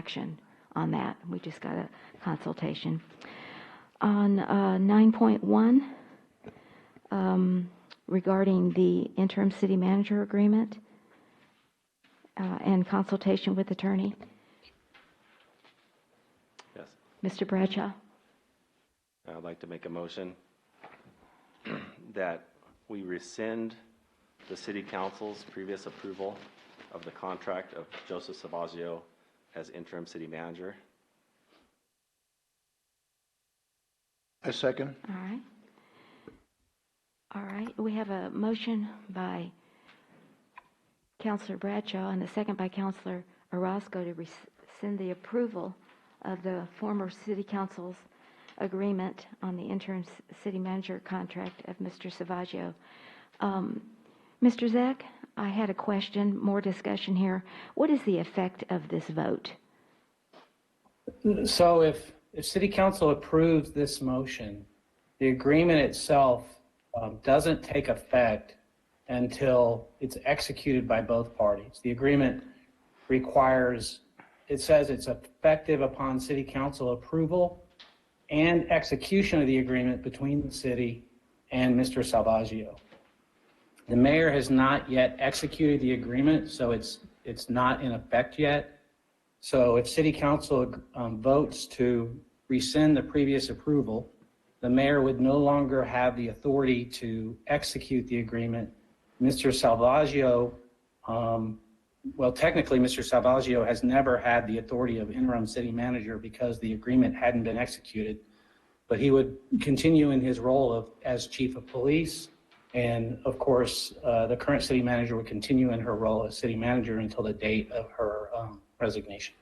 action on that. We just got a consultation. On 9.1, regarding the interim city manager agreement and consultation with attorney. Yes. Mr. Bradshaw? I'd like to make a motion that we rescind the City Council's previous approval of the contract of Joseph Salvaggio as interim city manager. I second. All right. All right. We have a motion by Councilor Bradshaw and a second by Councilor Orozco to rescind the approval of the former City Council's agreement on the interim city manager contract of Mr. Salvaggio. Mr. Zek, I had a question, more discussion here. What is the effect of this vote? So if City Council approves this motion, the agreement itself doesn't take effect until it's executed by both parties. The agreement requires, it says it's effective upon City Council approval and execution of the agreement between the city and Mr. Salvaggio. The mayor has not yet executed the agreement, so it's not in effect yet. So if City Council votes to rescind the previous approval, the mayor would no longer have the authority to execute the agreement. Mr. Salvaggio, well, technically, Mr. Salvaggio has never had the authority of interim city manager because the agreement hadn't been executed, but he would continue in his role as chief of police. And of course, the current city manager would continue in her role as city manager until the date of her resignation.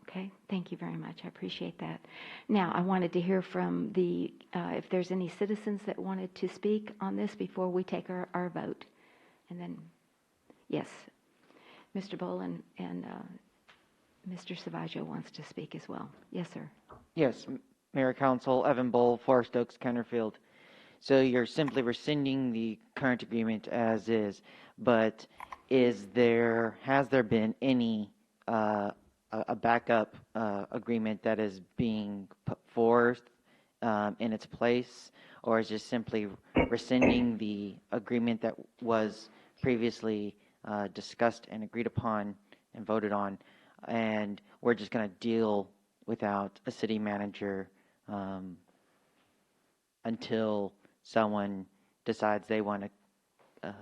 Okay, thank you very much. I appreciate that. Now, I wanted to hear from if there's any citizens that wanted to speak on this before we take our vote. And then, yes, Mr. Bolin and Mr. Salvaggio wants to speak as well. Yes, sir. Yes, Mayor Council, Evan Bull, Forest Oaks, Kennerfield. So you're simply rescinding the current agreement as is, but has there been any a backup agreement that is being put forth in its place, or is just simply rescinding the agreement that was previously discussed and agreed upon and voted on, and we're just going to deal without a city manager until someone decides they want to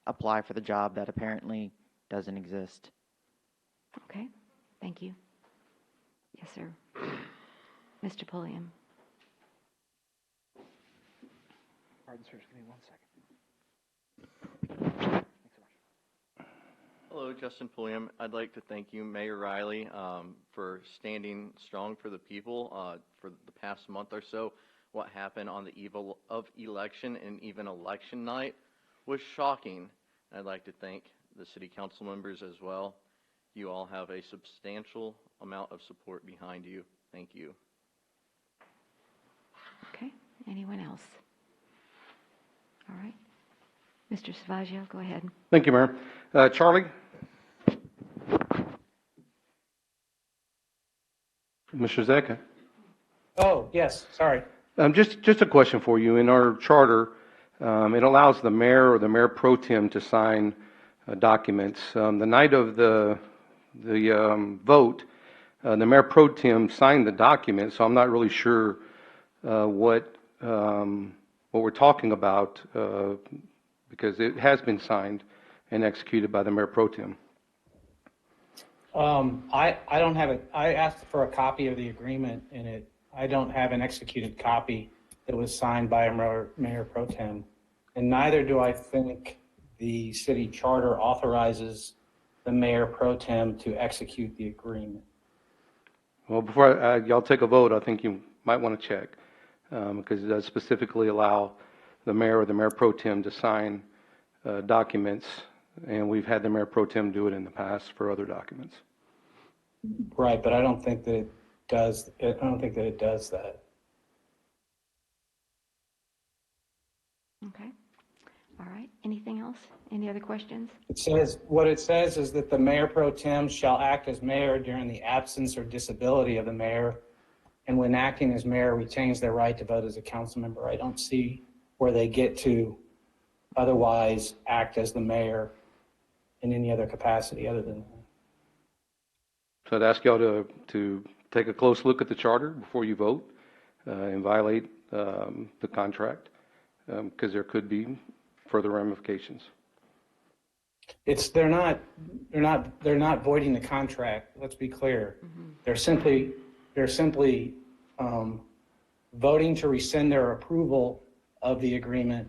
apply for the job that apparently doesn't exist? Okay, thank you. Yes, sir. Mr. Pulliam. Pardon, sir, just give me 1 second. Thanks so much. Hello, Justin Pulliam. I'd like to thank you, Mayor Riley, for standing strong for the people for the past month or so. What happened on the eve of election and even election night was shocking. I'd like to thank the city council members as well. You all have a substantial amount of support behind you. Thank you. Okay, anyone else? All right. Mr. Salvaggio, go ahead. Thank you, Mayor. Charlie? Mr. Zeka? Oh, yes, sorry. Just a question for you. In our charter, it allows the mayor or the mayor pro tem to sign documents. The night of the vote, the mayor pro tem signed the document, so I'm not really sure what we're talking about because it has been signed and executed by the mayor pro tem. I don't have it. I asked for a copy of the agreement in it. I don't have an executed copy that was signed by a mayor pro tem, and neither do I think the city charter authorizes the mayor pro tem to execute the agreement. Well, before y'all take a vote, I think you might want to check because it does specifically allow the mayor or the mayor pro tem to sign documents, and we've had the mayor pro tem do it in the past for other documents. Right, but I don't think that it does. I don't think that it does that. Okay. All right, anything else? Any other questions? What it says is that the mayor pro tem shall act as mayor during the absence or disability of the mayor. And when acting as mayor, retains their right to vote as a council member. I don't see where they get to otherwise act as the mayor in any other capacity other than. So I'd ask y'all to take a close look at the charter before you vote and violate the contract, because there could be further ramifications. They're not voiding the contract. Let's be clear. They're simply voting to rescind their approval of the agreement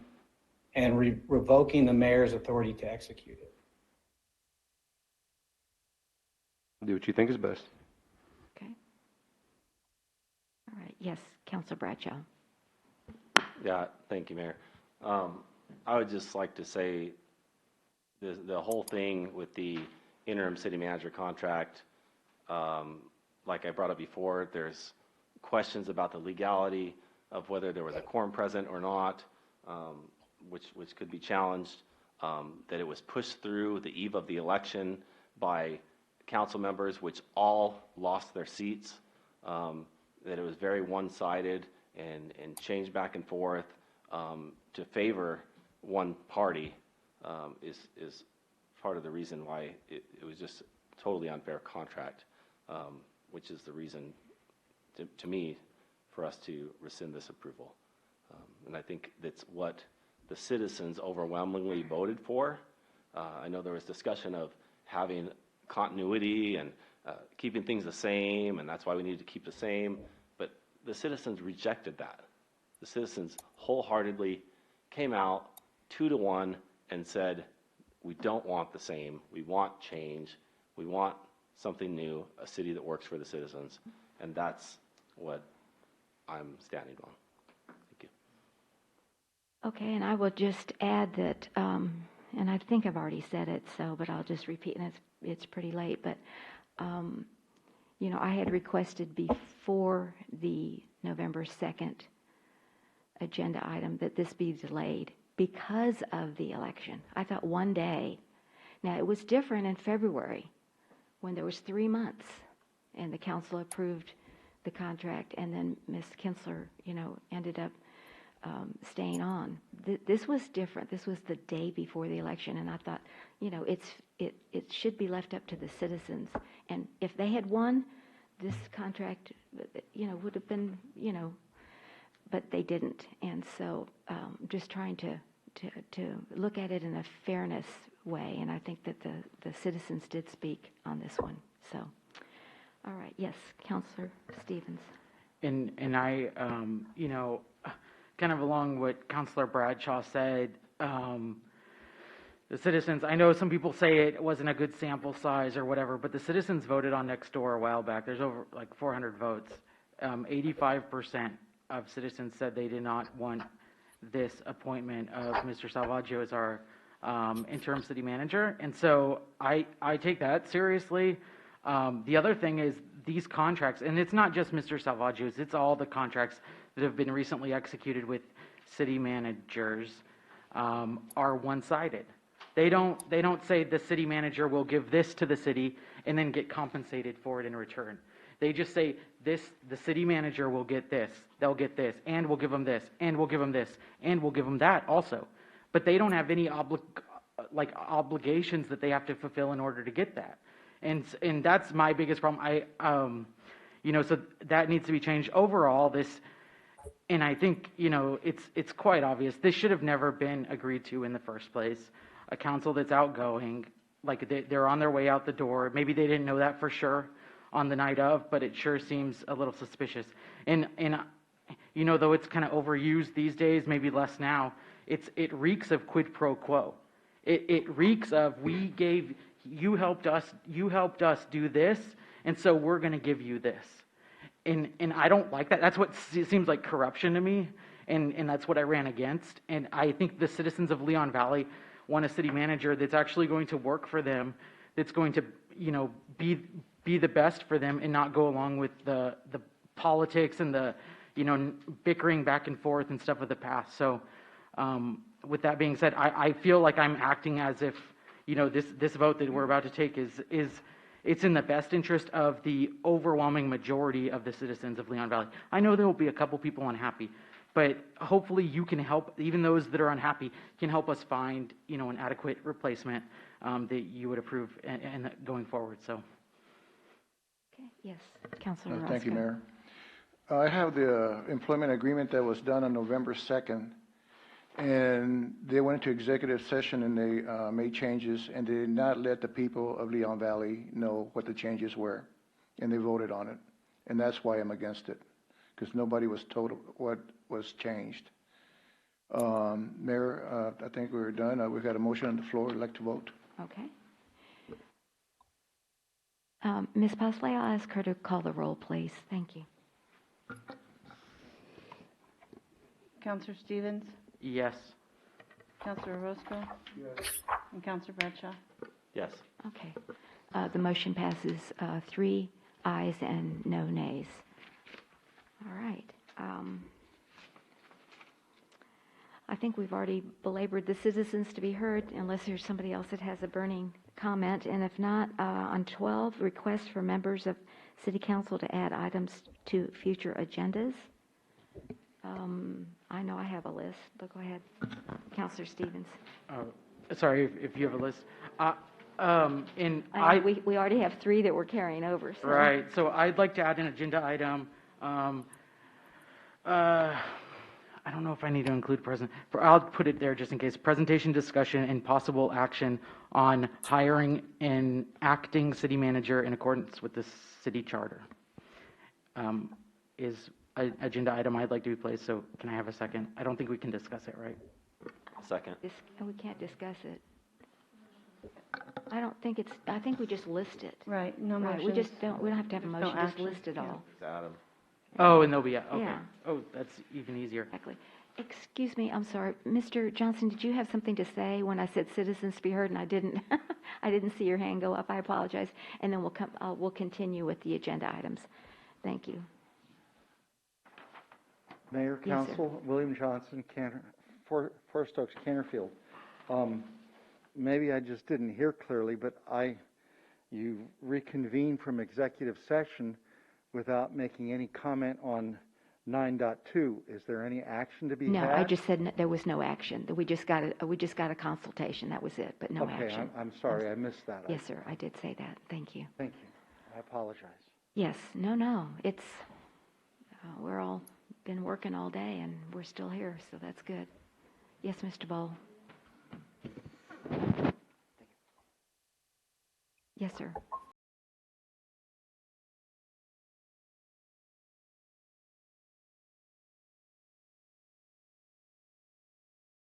and revoking the mayor's authority to execute it. Do what you think is best. Okay. All right, yes, Councilor Bradshaw. Yeah, thank you, Mayor. I would just like to say the whole thing with the interim city manager contract, like I brought up before, there's questions about the legality of whether there was a quorum present or not, which could be challenged, that it was pushed through the eve of the election by council members, which all lost their seats, that it was very one-sided and changed back and forth to favor one party is part of the reason why it was just a totally unfair contract, which is the reason to me for us to rescind this approval. And I think that's what the citizens overwhelmingly voted for. I know there was discussion of having continuity and keeping things the same, and that's why we need to keep the same, but the citizens rejected that. The citizens wholeheartedly came out 2-1 and said, we don't want the same, we want change, we want something new, a city that works for the citizens, and that's what I'm standing on. Thank you. Okay, and I will just add that, and I think I've already said it, but I'll just repeat, and it's pretty late, but, I had requested before the November 2nd agenda item that this be delayed because of the election. I thought one day. Now, it was different in February when there was 3 months and the council approved the contract, and then Ms. Kinsler, ended up staying on. This was different. This was the day before the election, and I thought, it should be left up to the citizens. And if they had won, this contract, would have been, but they didn't. And so, just trying to look at it in a fairness way, and I think that the citizens did speak on this one. So, all right, yes, Councilor Stevens. And I, kind of along what Councilor Bradshaw said, the citizens, I know some people say it wasn't a good sample size or whatever, but the citizens voted on Nextdoor a while back. There's over like 400 votes. 85% of citizens said they did not want this appointment of Mr. Salvaggio as our interim city manager. And so I take that seriously. The other thing is these contracts, and it's not just Mr. Salvaggio's, it's all the contracts that have been recently executed with city managers, are one-sided. They don't say the city manager will give this to the city and then get compensated for it in return. They just say the city manager will get this, they'll get this, and we'll give them this, and we'll give them this, and we'll give them that also. But they don't have any obligations that they have to fulfill in order to get that. And that's my biggest problem. So that needs to be changed overall. And I think, it's quite obvious. This should have never been agreed to in the first place. A council that's outgoing, like they're on their way out the door. Maybe they didn't know that for sure on the night of, but it sure seems a little suspicious. And though it's kind of overused these days, maybe less now, it reeks of quid pro quo. It reeks of you helped us do this, and so we're going to give you this. And I don't like that. That's what seems like corruption to me, and that's what I ran against. And I think the citizens of Leon Valley want a city manager that's actually going to work for them, that's going to be the best for them and not go along with the politics and the bickering back and forth and stuff of the past. So with that being said, I feel like I'm acting as if, this vote that we're about to take it's in the best interest of the overwhelming majority of the citizens of Leon Valley. I know there will be a couple people unhappy, but hopefully you can help, even those that are unhappy, can help us find, an adequate replacement that you would approve and going forward, so. Okay, yes, Councilor Roscoe. Thank you, Mayor. I have the employment agreement that was done on November 2nd, and they went into executive session and they made changes, and they did not let the people of Leon Valley know what the changes were, and they voted on it. And that's why I'm against it, because nobody was told what was changed. Mayor, I think we're done. We've got a motion on the floor. I'd like to vote. Okay. Ms. Posley, I'll ask her to call the roll, please. Thank you. Counselor Stevens? Yes. Counselor Orozco? Yes. And Counselor Bradshaw? Yes. Okay. The motion passes 3 ayes and no nays. All right. I think we've already belabored the citizens to be heard, unless there's somebody else that has a burning comment. And if not, on 12, requests for members of City Council to add items to future agendas. I know I have a list, but go ahead. Counselor Stevens. Sorry if you have a list. We already have 3 that we're carrying over. So. Right, so I'd like to add an agenda item. I don't know if I need to include I'll put it there just in case. Presentation, discussion, and possible action on hiring an acting city manager in accordance with the city charter. Is an agenda item I'd like to be placed, so can I have a second? I don't think we can discuss it, right? Second. We can't discuss it. I don't think it's, I think we just list it. Right, no Right, motions. we don't have to have a There's motion, no just action. list it all. Adam. Oh, and there'll be, okay. Yeah. Oh, that's even easier. Exactly. Excuse me, I'm sorry. Mr. Johnson, did you have something to say when I said citizens to be heard and I didn't, I didn't see your hand go up? I apologize. And then we'll continue with the agenda items. Thank you. Mayor, Yes, sir. Council, William Johnson, Forest Oaks, Canterfield. Maybe I just didn't hear clearly, but you reconvened from executive session without making any comment on 9.2. Is there any action to be had? No, I just said there was no action. That we just got a consultation. That was it, but no Okay, action. I'm sorry, I missed that. Yes, sir. I did say that. Thank you. Thank you. I apologize. Yes. No. It's we're all been working all day and we're still here, so that's good. Yes, Mr. Bowl. Yes, sir.